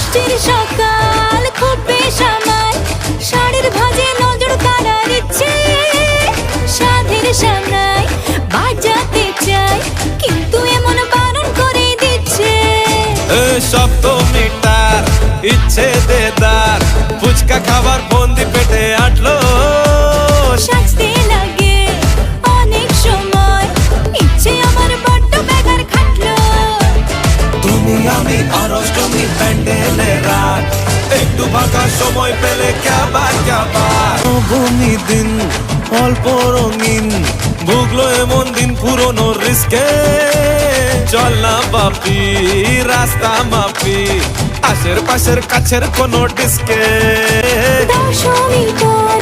বৃষ্টির সকাল খুব বেসামাল, শাড়ির ভাঁজে নজর কাড়ার ইচ্ছে, সাধের সামনায় বাজাতে চাই কিন্তু এমন বারণ করে দিচ্ছে। শব্দ মিটার ইচ্ছে দেদার, ফুচকা খাবার বন্দি পেটে আটলো, সাজতে লাগে অনেক সময়, ইচ্ছে আমার বড্ড বেগার খাটলো। তুমি আমি আর অষ্টমী প্যান্ডেলে রাত, একটু ফাঁকা সময় পেলে ক্যাবার ভূমি দিন অল্প রঙিন, ভুগলো এমন দিন পুরনো রিস্কে, চল না বাপি রাস্তা মাপি, আশের পাশের কাছের কোনো ডিস্কে। 10 মিটার